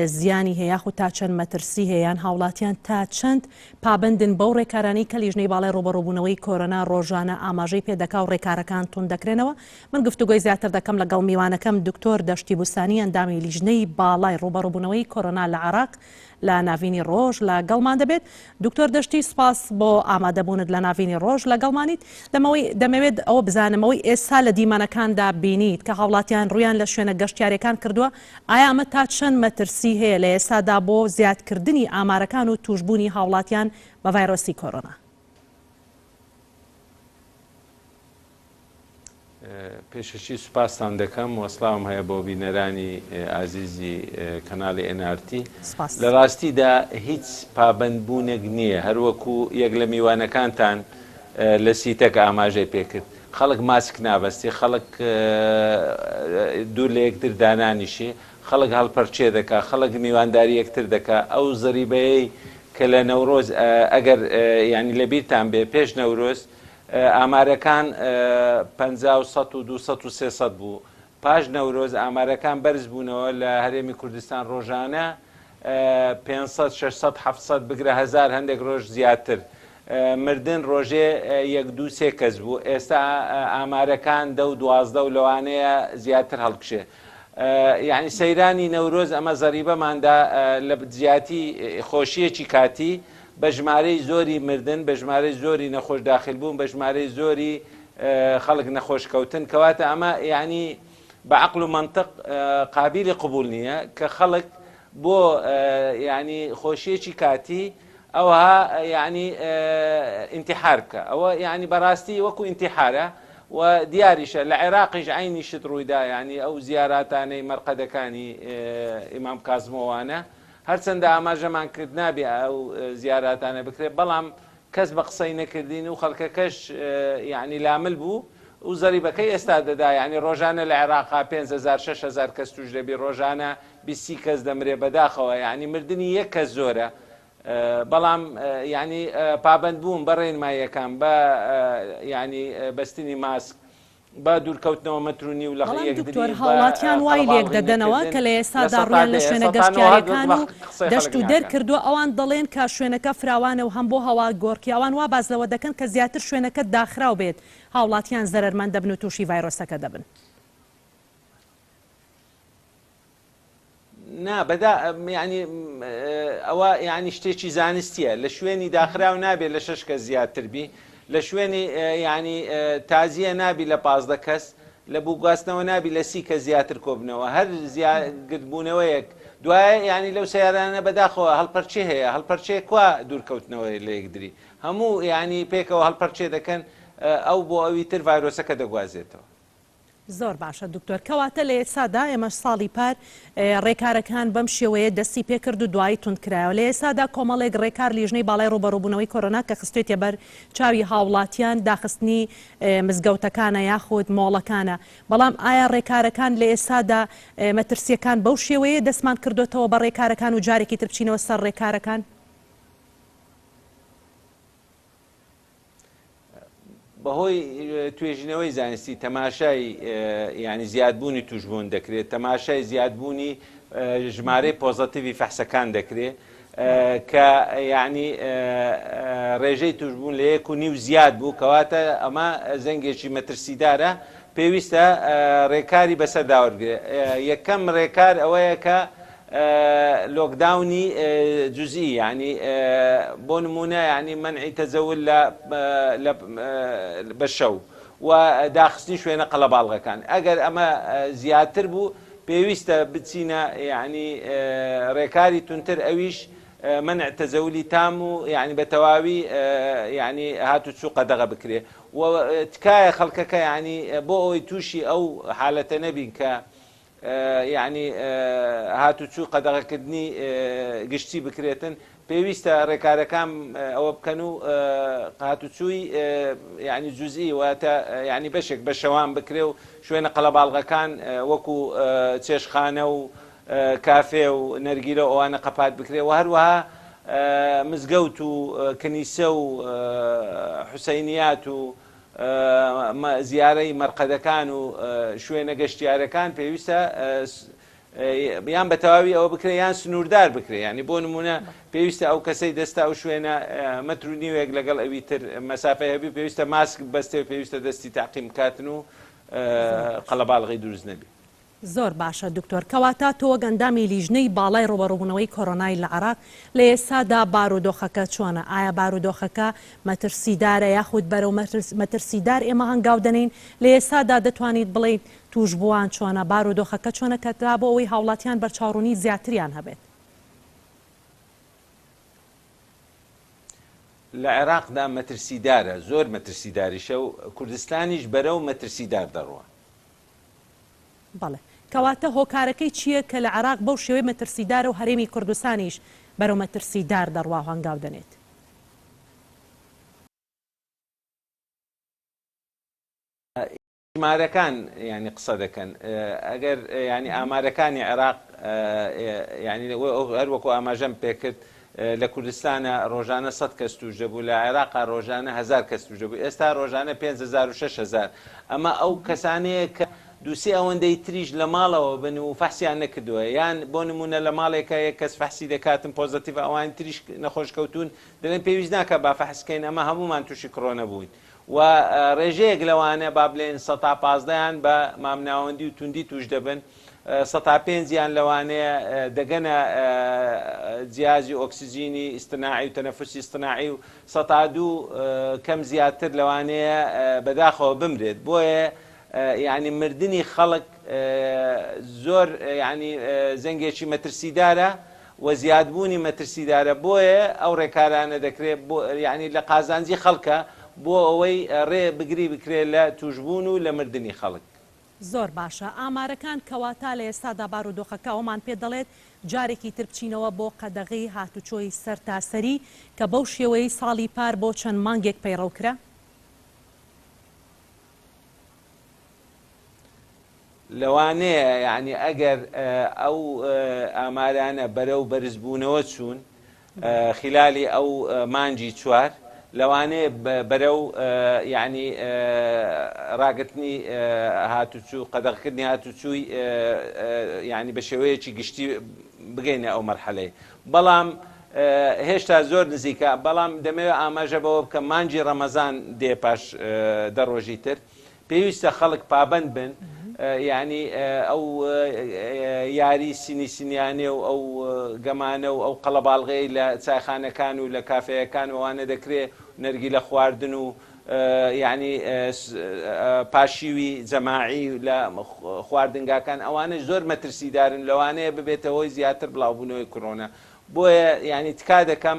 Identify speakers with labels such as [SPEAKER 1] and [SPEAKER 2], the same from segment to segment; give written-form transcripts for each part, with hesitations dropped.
[SPEAKER 1] زیانی هەیە خو تا چەند مەترسی هەیەیان هاوڵاتیان تا چەند پابندن بەو ڕێکارانی کە لیژنەی باڵای ڕوبەڕووبوونەوەی کۆرۆنا ڕۆژانە ئاماژەی پێدەکا و ڕێکارەکان تون دەکرێنەوە. من گفتوگۆی زیاتر دەکەم لەگەڵ میوانەکەم دکتۆر دەشتی بوسانی ئەندامی لیژنەی باڵای ڕوبەڕووبوونەوەی کۆرۆنا لە عێراق لە ناوینی ڕۆژ لەگەڵمان دەبێت. دکتۆر دەشتی سپاس بۆ ئامادەبوونت لە ناوینی ڕۆژ لەگەڵمانیت. دەمەوێت ئەوە بزانمەوەی ئێستا لە دیمانەکاندا بینیت کە هاوڵاتیان ڕویان لە شوێنە گەشتیارەکان کردووە، ئایا ئەمە تا چەند مەترسی هەیە لە ئێستادا بۆ زیادکردنی ئامارەکان و توشبوونی هاوڵاتیان بە ڤایرۆسی کۆرۆنا؟
[SPEAKER 2] پێشەشی سوپاسان دەکەم وەسڵاوم هەیە بۆ بینەرانی ئازیزی کەناڵی NRT. لە ڕاستیدا هیچ پابندبوونێک نییە، هەروەکو یەک لە میوانەکانتان لە سیتەکە ئاماژەی پێکرد. خەڵک ماسک نابەستی، خەڵک دوور لە یەکتر دانانیشی، خەڵک هەڵپەرچێ دەکا، خەڵک میوانداری یەکتر دەکا. ئەو زەریبەیەی کە لە نەورۆز ئەگەر ینی لەبیرتان بێ پێش نەورۆز ئامارەکان 50 و 200 و 300 بوو. پاش نەورۆز ئامارەکان بەرز بوونەوە لە هەرێمی کوردستان ڕۆژانە 500 600 700 بگرە هەزار هەندێک ڕۆژ زیاتر. مردن ڕۆژێ 1-2-3 کەس بوو. ئێستا ئامارەکان 10 و 12 و لەوانەیە زیاتر هەڵکشێ. یعنی سەیرانی نەورۆز ئەمە زەریبەماندا لە زیاتی خۆشیەکی کاتی بە ژمارەی زۆری مردن، بە ژمارەی زۆری نەخۆش داخل بوون، بە ژمارەی زۆری خەڵک نەخۆش کەوتن، کەواتە ئەمە یعنی بە عەقل و مەنتق قابلی قبول نییە کە خەڵک بۆ یعنی خۆشیەکی کاتی ئەوها یعنی ئینتیحار بکە. ئەوە یعنی بەڕاستی وەکو ئینتیحارە و دیاریشە. لە عێراقیش عینی شت ڕوویدا، یعنی ئەو زیاراتانەی مەرقەدەکانی ئیمام کازمەوانە هەرچەندە ئاماژەمان کرد نابێ ئەو زیاراتانە بکرێت، بەڵام کەس بە قسەی نەکردین و خەڵکەکەش یعنی لامل بوو و زەریبەکەی ئێستا دەدا. یعنی ڕۆژانە لە عێراقا 5000 6000 کەس توش دەبی، ڕۆژانە 20 کەس دەمرێ بەداخەوە. یعنی مردنی یەک کەس زۆرە، بەڵام یعنی پابند بوون بە ڕێنماییەکان، بە یعنی بەستنی ماسک، با دوورکەوتنەوە مەترونی و لە
[SPEAKER 1] دکتۆر هاوڵاتیان وای لێک دەدەنەوە کە لە ئێستادا ڕویان لە شوێنە گەشتیارەکان و دەشت و دەرکردووە ئەوان دەڵێن کە شوێنەکە فراوانە و هەم بۆ هەوا گۆڕکی ئەوان وا باز لەوە دەکەن کە زیاتر شوێنەکە داخراو بێت هاوڵاتیان زەرمەند دەبن و تووشی ڤایرۆسەکە دەبن.
[SPEAKER 2] نا بەدا ینی ئەوە یعنی شتێکی زانستیە. لە شوێنی داخراو نابێت لە 6 کەس زیاتر بی، لە شوێنی ینی تازیە نابی لە 15 کەس، لە بووگواستنەوە نابی لە 30 کە زیاتر کۆبنەوە. هەر گرتبوونەوەیەک دوایە ینی لەو سیارانە بەداخەوە هەڵپەرچێ هەیە، هەڵپەرچێ کوا دوورکەوتنەوەی لە یەکدری هەموو ینی پێکەوە هەڵپەرچێ دەکەن، ئەو بۆ ئەوی تر ڤایرۆسەکە دەگوازێتەوە.
[SPEAKER 1] زۆر باشە دکتۆر. کەواتە لە ئێستادا ئێمە ساڵی پار ڕێکارەکان بەم شێوەیە دەستی پێکرد و دوایی تونندکرایەوە. لە ئێستادا کۆمەڵێک ڕێکار لیژنەی باڵای ڕوبەڕووبوونەوەی کۆرۆنا کە خستێتە بەر چاوی هاوڵاتیان داخستنی مزگەوتەکانە یاخود مۆڵەکانە. بەڵام ئایا ڕێکارەکان لە ئێستادا مەترسیەکان بەو شێوەیە دەستمان کردوێتەوە بە ڕێکارەکان و جارێکی تر بچینەوە سەر ڕێکارەکان؟
[SPEAKER 2] بەهۆی توێژینەوەی زانستی تەماشای ینی زیادبوونی توشبوون دەکرێت، تەماشای زیادبوونی ژمارەی پۆزەتیڤی فەحسەکان دەکرێت کە یعنی ڕێژەی توشبوون لە 1.5 زیاد بوو، کەواتە ئەمە زەنگێکی مەترسیدارە، پێویستە ڕێکاری بەسەر داوەرگرێت. یەکەم ڕێکار ئەوەیە کە لۆکداونی جزئی، ینی بۆ نمونە ینی منعی تەزەول بە شەو و داخستنی شوێنە قەڵەباڵغەکان. ئەگەر ئەمە زیاتر بوو پێویستە بچینە ینی ڕێکاری تونتر، ئەویش منع تەزەولی تام و ینی بە تەواوی ینی هاتوچوو قەدەغە بکرێ و تکایە خەڵکەکە ینی بۆ ئەوەی تووشی ئەو حالەتە نەبین کە یعنی هاتوچوو قەدەغەکردنی گشتی بکرێتن، پێویستە ڕێکارەکان ئەوە بکەن و هاتوچووی ینی جوزئی واتە ینی بەشێک بە شەوان بکرێ و شوێنە قەڵەباڵغەکان وەکو چێشخانە و کافێ و نەرگیرە ئەوانە قەپات بکرێ و هەروەها مزگەوت و کنیسە و حوسەینیات و زیارەی مەرقەدەکان و شوێنە گەشتیارەکان پێویستە بیان بە تەواوی ئەوە بکرێ یان سنووردار بکرێ، ینی بۆ نمونە پێویستە ئەو کەسەی دەستا ئەو شوێنە مەتر و نیوێک لەگەڵ ئەوی تر مەسافەی هەبی پێویستە ماسک بەستێ پێویستە دەستی تاقیم بکاتن و قەڵەباڵغی دروست نەبی.
[SPEAKER 1] زۆر باشە دکتۆر، کەواتە تۆ گەندامی لیژنەی باڵای ڕۆبەڕووبوونەوەی کۆرۆنای لە عێراق لە ئێستادا بارودۆخەکە چۆنە؟ ئایا بارودۆخەکە مەترسیدارە یاخود بەرەو مەترسیدار ئێمە هەنگاو دەنین؟ لە ئێستادا دەتوانیت بڵێیت توشبووان چۆنە، بارودۆخەکە چۆنە کە تا بۆ ئەوەی هاوڵاتیان بەرچاوڕوونی زیاتریان هەبێت؟
[SPEAKER 2] لە عێراقدا مەترسیدارە، زۆر مەترسیداریشە و کوردستانیش بەرەو مەترسیدار دەڕوە.
[SPEAKER 1] بەڵێ، کەواتە هۆکارەکەی چییە کە لە عێراق بەو شێوەی مەترسیدارە و هەرێمی کوردستانیش بەرەو مەترسیدار دەڕوا هەنگاو دەنێت؟
[SPEAKER 2] ئامارەکان ینی قسە دەکەن، ئەگەر ینی ئامارەکانی عێراق ینی هەروەکو ئاماژەم پێکرد لە کوردستانە ڕۆژانە 100 کەس توش دەبوو، لە عێراقا ڕۆژانە 1000 کەس توش دەبوو، ئێستا ڕۆژانە 5000 و 6000. ئەمە ئەو کەسانەیە کە دووسێ ئەوەندەی تریش لە ماڵەوە بن و فەحسیان نەکردووە، یان بۆ نمونە لە ماڵێکە یەک کەس فەحسی دەکاتن پۆزتیڤ ئەوان تریش نەخۆشکەوتون دەڵێن پێویست ناکە با فەحسکەین، ئەمە هەمومان تووشی کڕۆنە بووین و ڕێژەیەک لەوانە با بڵێن 115یان بە مامناوەندی و توندی توش دەبن، 105یان لەوانەیە دەگەنە جیازی ئۆکسسیژینی ئیستناعی و تەنەفوسی ئیستناعی و 102 کەم زیاتر لەوانەیە بەداخەوە بمرێت. بۆیە ینی مردنی خەڵک زۆر ینی زەنگێکی مەترسیدارە و زیادبوونی مەترسیدارە، بۆیە ئەو ڕێکارانە دەکرێت ینی لە قازانجی خەڵکە بۆ ئەوەی ڕێ بگری بکرێت لە توشبوون و لە مردنی خەڵک.
[SPEAKER 1] زۆر باشە، ئامارەکان کەواتە لە ئێستادا بارودۆخەکە ئەومان پێ دەڵێت جارێکی تر بچینەوە بۆ قەدەغی هاتوچۆی سەرتاسەری کە بەو شێوەی ساڵی پار بۆ چەند مانگێک پەیڕەوکرا؟
[SPEAKER 2] لەوانەیە ینی ئەگەر ئەو ئامارانە بەرەو بەرزبوونەوە چوون خلالی ئەو مانجی چوار، لەوانەیە بەرەو ینی ڕاگرتنی هاتوچوو قەدەغکردنی هاتوچووی ینی بە شێوەیەکی گشتی بگەینە ئەو مەرحەلەی. بەڵام هێشتا زۆر نزیکە، بەڵام دەمەوێت ئاماژە بەوە بکە مانجی ڕەمەزان دێ پاش 10 ڕۆژی تر پێویستە خەڵک پابند بن، ینی ئەو یاری سینیانێ و ئەو گەمانە و ئەو قەڵەباڵغەی لە چایخانەکان و لە کافەیەکان ئەوانە دەکرێت نەرگی لە خواردن و ینی پاشیوی جەماعی لە خواردنگاکان ئەوانش زۆر مەترسیدارن، لەوانەیە ببێتەوەی زیاتر بڵاوبوونەوەی کۆرۆنا. بۆیە ینی تکا دەکەم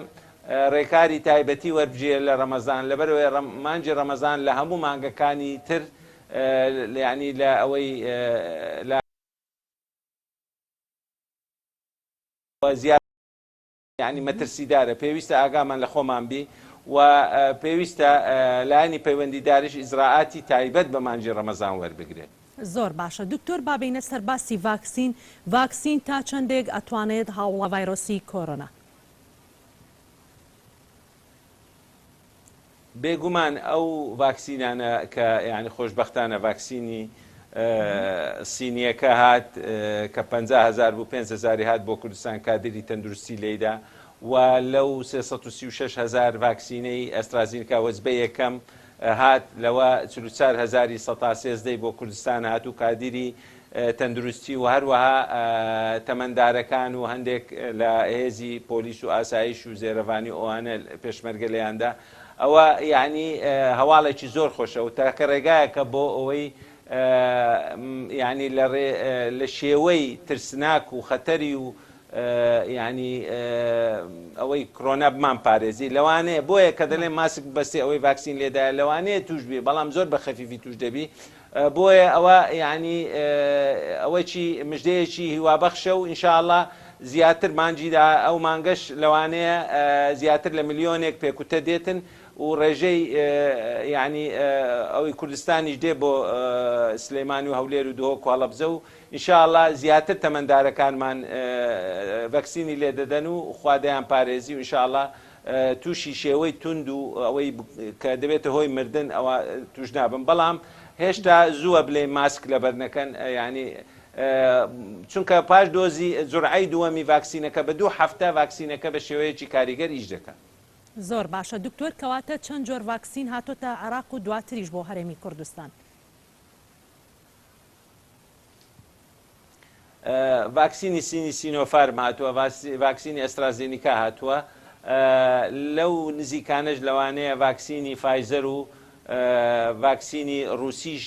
[SPEAKER 2] ڕێکاری تایبەتی وەربژێ لە ڕەمەزان، لەبەرەوەی مانجی ڕەمەزان لە هەموو مانگەکانی تر ینی لە ئەوەی زیاد ینی مەترسیدارە، پێویستە ئاگامان لە خۆمان بی و پێویستە لایانی پەیوەندیداریش ئیزراعاتی تایبەت بە مانجی ڕەمەزان وەربگرێت.
[SPEAKER 1] زۆر باشە دکتۆر، بابینە سەر باسی ڤاکسین تا چەندێک ئەتوانێت هاوڵە ڤایرۆسی کۆرۆنا؟
[SPEAKER 2] بێگومان ئەو ڤاکسینانە کە ینی خۆشبەختانە ڤاکسینی سینیەکە هات کە 50,000 بوو 5,000 هات بۆ کوردستان کادری تەندروستی لێیدا و لەو 336,000 ڤاکسینەی ئەسترازینکا وەجبە یەکەم هات لەوە 44,113 بۆ کوردستان هات و کادری تەندروستی و هەروەها تەمەندارەکان و هەندێک لە هێزی پۆلیس و ئاسایش و زێرەڤانی ئەوانە پێشمەرگە لەیاندا. ئەوە یعنی هەواڵێکی زۆر خۆشە و تاکە ڕێگایەکە بۆ ئەوەی ینی لە شێوەی ترسناک و خەتەری و ینی ئەوەی کڕۆنا بمان پارێزی. لەوانەیە بۆیە کە دەڵێن ماسک بەستی ئەوەی ڤاکسین لێدایە لەوانەیە توش بێ، بەڵام زۆر بە خەفیفی توش دەبی. بۆیە ئەوە ینی ئەوەی مژدەیەکی هیوابەخشە و ئینشاءڵڵا زیاتر مانجیدا ئەو مانگەش لەوانەیە زیاتر لە ملیۆنێک پێکوتە دێتن و ڕێژەی ینی ئەوەی کوردستانیش دێ بۆ سلەیمانی و هەولێر و دۆ کواڵەبزە و ئینشاءڵڵا زیاتر تەمەندارەکانمان ڤەکسینی لێ دەدەن و خوادەیان پارێزی و ئینشاءڵڵا تووشی شێوەی تند و ئەوەی کە دەبێتە هۆی مردن ئەوە توش نابن. بەڵام هێشتا زووە بڵێ ماسک لەبەر نەکەن، ینی چونکە پاش دۆزی جورعەی دووەمی ڤاکسینەکە بە 2 هەفتە ڤاکسینەکە بە شێوەیەکی کاریگەر ئیش دەکات.
[SPEAKER 1] زۆر باشە دکتۆر کەواتە چەند جۆر ڤاکسین هاتۆتە عێراق و دواتریش بۆ هەرێمی کوردستان.
[SPEAKER 2] ڤاکسینی سینۆفارم هاتووە، ڤاکسینی ئەسترازێنیکا هاتووە، لەو نزیکانەش لەوانەیە ڤاکسینی فایزەر و ڤاکسینی ڕووسیش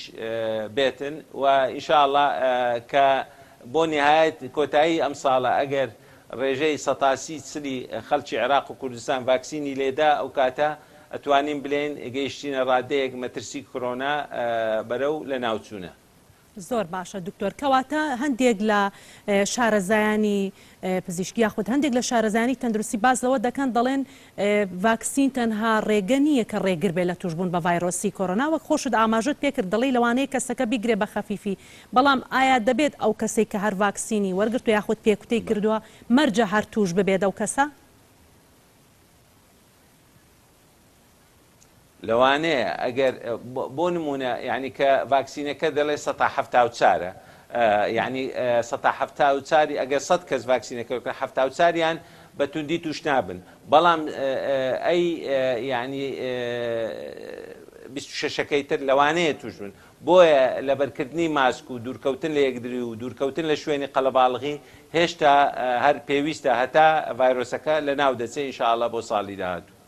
[SPEAKER 2] بێتن و ئینشاءڵڵا کە بۆ نهایەت کۆتایی ئەم ساڵە ئەگەر ڕێژەی 130 خەڵکی عێراق و کوردستان ڤاکسینی لێدا ئەو کاتە ئەتوانین بڵێن گەیشتینە ڕادەیەک مەترسی کۆرۆنا بەرەو لە ناوچوونە.
[SPEAKER 1] زۆر باشە دکتۆر کەواتە هەندێک لە شارەزایانی پزیشکی یاخود هەندێک لە شارەزایانی تەندروستی باز لەوە دەکەن دەڵێن ڤاکسین تەنها ڕێگە نییە کە ڕێگر بێت لە توشبوون بە ڤایرۆسی کۆرۆنا وەک خۆشت ئاماژت پێکرد دەڵێ لەوانەیە کەسەکە بیگرێ بە خەفیفی بەڵام ئایا دەبێت ئەو کەسێک کە هەر ڤاکسینی وەرگرت و یاخود پێکوتەی کردووە مەرجە هەر توش ببێت ئەو کەسە؟
[SPEAKER 2] لەوانەیە ئەگەر بۆ نمونە یعنی کە ڤاکسینەکە دەڵێ 174 یعنی 174 ئەگەر 100 کەس ڤاکسینەکە 74یان بە توندی توش نابن بەڵام ئەی یعنی 26ەکەی تر لەوانەیە توش بن بۆیە لە بەرکردنی ماسک و دوورکەوتن لە یەکدری و دوورکەوتن لە شوێنی قەڵەباڵغی هێشتا هەر پێویستە هەتا ڤایرۆسەکە لە ناو دەچێت ئینشاءڵڵا بۆ ساڵی داهاتوو.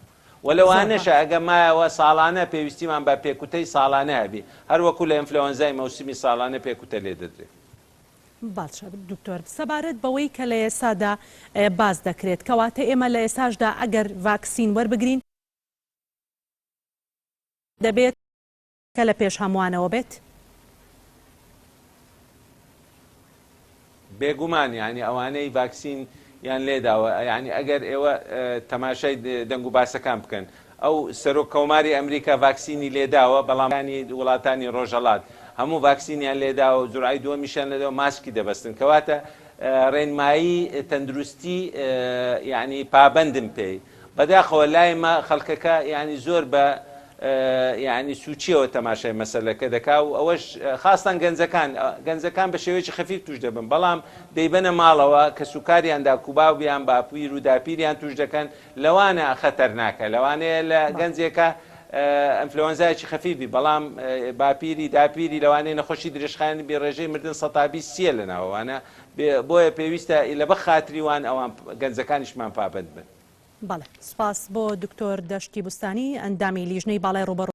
[SPEAKER 2] وەلەوانەشە ئەگە مایەوە ساڵانە پێویستیمان بە پێکوتەی ساڵانە هەبی هەروەکو لە ئینفلەوەنزای مەوسمی ساڵانە پێکوتە لێ دەدرێت.
[SPEAKER 1] باشە دکتۆر سەبارەت بەوەی کە لە ئێسادا باز دەکرێت کەواتە ئێمە لە ئێساشدا ئەگەر ڤاکسین وەربگرین دەبێت کە لە پێش هەمووانەوە بێت؟
[SPEAKER 2] بێگومان یعنی ئەوانەی ڤاکسین یان لێداوە یعنی ئەگەر ئێوە تەماشای دەنگ و باسەکان بکەن ئەو سەرۆک کۆماری ئەمریکا ڤاکسینی لێداوە بەڵامانی وڵاتانی ڕۆژهەڵات هەموو ڤاکسینیان لێداوە و جورعەی دووەمیشیان لێداوە ماسکی دەبەستن کەواتە ڕێنمایی تەندروستی یعنی پابەندم پێی بەداخەوە لای ما خەڵکەکە یعنی زۆر بە یعنی سوچیەوە تەماشای مەسەلەکە دەکا و ئەوەش خاستان گەنجەکان بە شێوەیەکی خەفیف توش دەبن بەڵام دەیبەنە ماڵەوە کە سوکاریاندا کوباو بیان باپیر و داپیریان توش دەکەن لەوانە خەتەرناکە لەوانەیە لە گەنجێکە ئەنفلەوەنزایەکی خەفیفی بەڵام باپیری داپیری لەوانەیە نەخۆشی درێژخایانی بێڕێژەی مردن 120 لە ناوەوانە بۆیە پێویستە لە بە خاتری وان ئەوان گەنجەکانیشمان پابەند بن.
[SPEAKER 1] بەڵێ سپاس بۆ دکتۆر دەشتی بوستانی ئەندامی لیژنەی باڵای ڕوبەڕووی